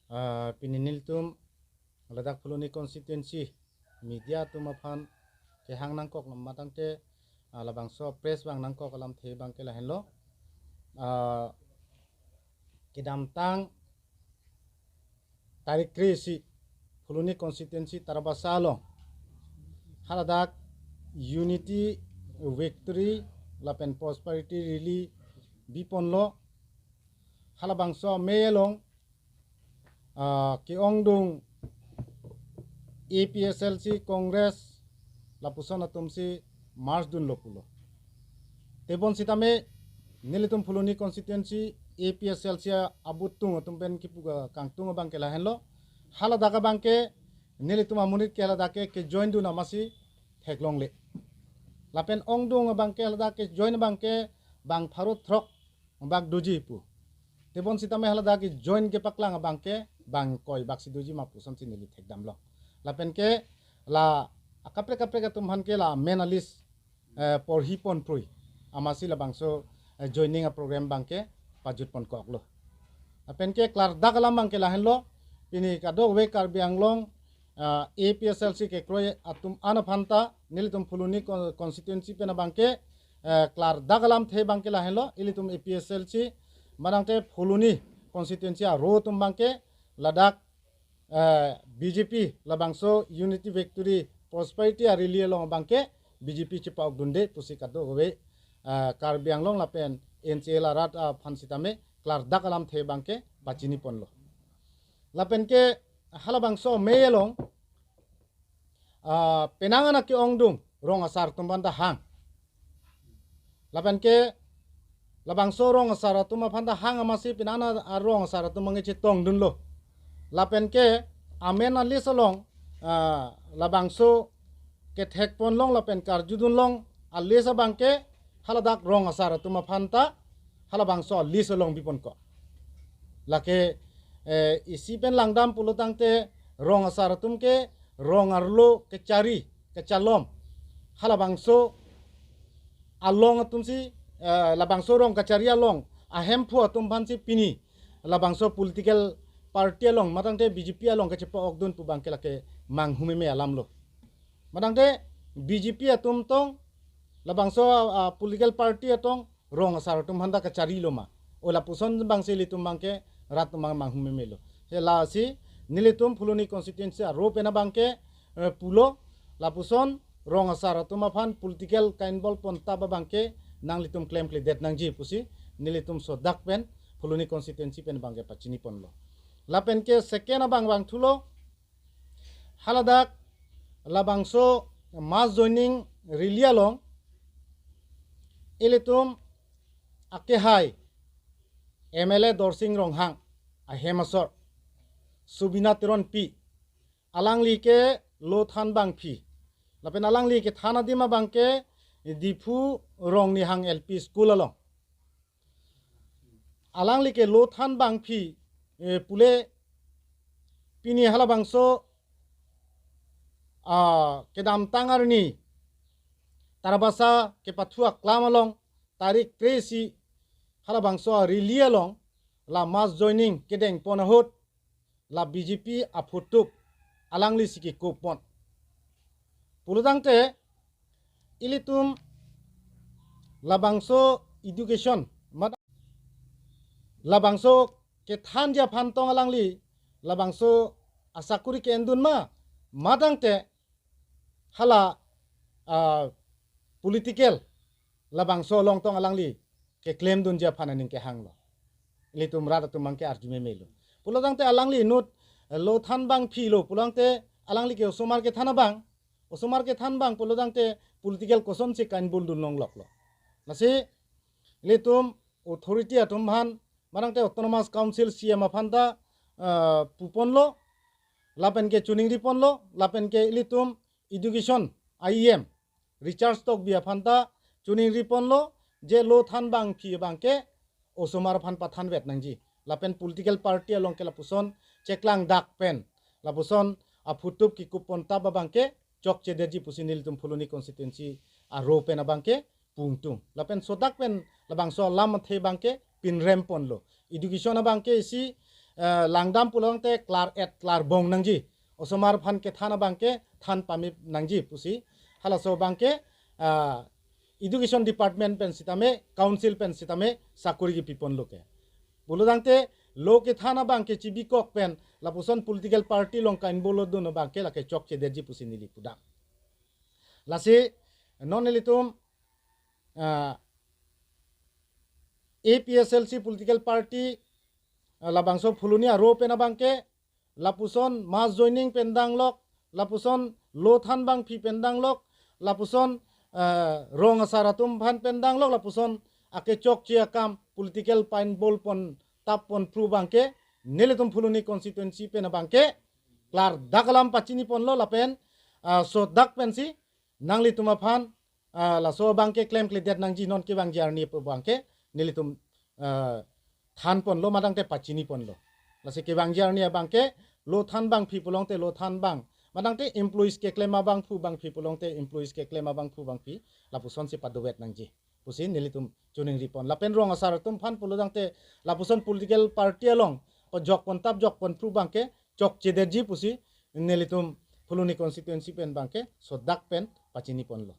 Pininil tum ladak Puluni constituency media tum aphan ke hang nangkok matang te labang so press bang nangkok alam the bang ke lahen lo ke damtang tarik krisi Puluni constituency tarabasa lo haladak unity victory lapen prosperity really bipon lo halabang so meyelong ki ongdung APSLC Congress lapuson atumsi Mars dun lopulo tebon sitame nilitum Puluni constituency APSLC abutung atumpen kipuga kangtung bangke lahen lo haladaka bangke nilitum amunit ke haladake ke join du namasi theklong le lapen ongdung bangke haladake join bangke bang pharut throk bak duji pu tebon sitame haladake join ke paklang bangke bang koi bak siduji mapuson sinili thekdam lo lapen ke la kapre kapre tumhan ke la menalis por hipon prui amasi la bangso joining a program bangke pajut pon kok lo lapen ke klar dagalam bangke lahen lo ini kado we Karbi Anglong APSLC ke kroy atum ana phanta nilitum Puluni constituency pena bangke klar dagalam the bangke lahen lo ilitum APSLC manangte Puluni constituency a ro tum bangke ladak BJP labangso unity victory prosperity a really long bangke BJP chipau dunde pusikado we Karbi Anglong lapen NCL arat phansitame klar dakalam the bangke bachini ponlo lapen ke halabangso meyelong penangana ke ongdung rong asar tumbanda hang lapen ke labangso rong asar tumapanda hang amasi penana rong asar tumange chitong dunlo lapen ke amena lisolong labangso ke thekpon long lapen karjudun long alisa bangke haladak rong asar tumapanta halabangso lisolong bipon ko lake isi pen langdam pulutangte rong asar tumke rong arlo ke cari ke calom halabangso along atumsi labangso rong kacari along ahempu atum bansi pini labangso political party along matangte BJP along kacepa okdun pu bangke lake manghume me alam lo matangte BJP atum tong labangso political party atong rong asar tum handa kacari lo ma ola puson bangse litum bangke rat manghume me lo he la si nilitum Puluni constituency ro pena bangke pulo lapuson rong asar atum aphan political kainbol ponta ba bangke nang litum claim kle det nangji pusi nilitum sodak pen Puluni constituency pen bangke pachini pon lo lapen ke second bang thulo haladak labangso mass joining rilialong ilitum akehai MLA Dorsing Ronghang ahemasor subina tiron pi alangli ke lothan bang pi lapen alangli ke thana dima bangke dipu rong ni hang LP school along alangli ke lothan bang pi pule pini hala bangso kedam tangar ni tarabasa ke pathua klamalong tarik kresi hala bangso rilialong la mass joining kedeng ponahut la BJP afutup alangli siki kupon puludangte ilitum labangso education labangso ke thanja phantong alangli labangso asakuri ke endun ma madangte hala political labangso longtong alangli ke claim dun ja phananing ke hanglo ilitum rada tumangke arjume melo pulangte alangli nut lo than bang phi lo pulangte alangli ke osomar ke thana bang osomar ke than bang pulangte political koson se kan bul dun long lok lo nasi ilitum authority atum han manangte autonomous council CM afanda pupon lo lapen ke chuning ripon lo lapen ke ilitum education IEM recharge stock bi afanda chuning ripon lo je lo than bang phi bangke osomar phan pathan vet nangji lapen political party along ke lapuson cheklang dak pen lapuson afutup ki kupon taba bangke chok chederji pusinil tum Puluni constituency a ro pen bangke pungtung lapen sodak pen labangso lam the bangke pin rempon lo education bangke si langdam pulang te klar et klar bong nangji osomar phan ke thana bangke than pami nangji pusi halaso bangke education department pen sitame council pen sitame sakuri gi pipon loke buludangte loke thana bangke chibi kok pen lapuson political party long kain bolo dono bangke lake chok che deji pusi nili pudang lasi non elitum APSLC political party labangso phulunia ro pena bangke lapuson mas joining pendang lok lapuson lothan bang phi pendang lok lapuson rong asaratum phan pendang lok lapuson ake chok chia kam political pain bol pon tap pon pru bangke neletum phuluni constituency pena bangke klar dakalam pachini pon lo lapen so dak pensi nangli tuma phan la so bangke claim kledet nangji non ke bang jarni bangke neletum than pon lo madang te pachini pon lo lase ke bang jarni bangke lo than bang phi pulong te lo than bang madang te employees ke claim bang phu bang phi pulong te employees ke claim bang phu bang phi lapuson se padowet nangji pusin nelitum chuning ripon lapen rong asar tum phan puludang te lapuson political party along o jok pon tap jok pon phu bangke chok chederji pusi nelitum phuluni constituency pen bangke so dak pen pachini pon lo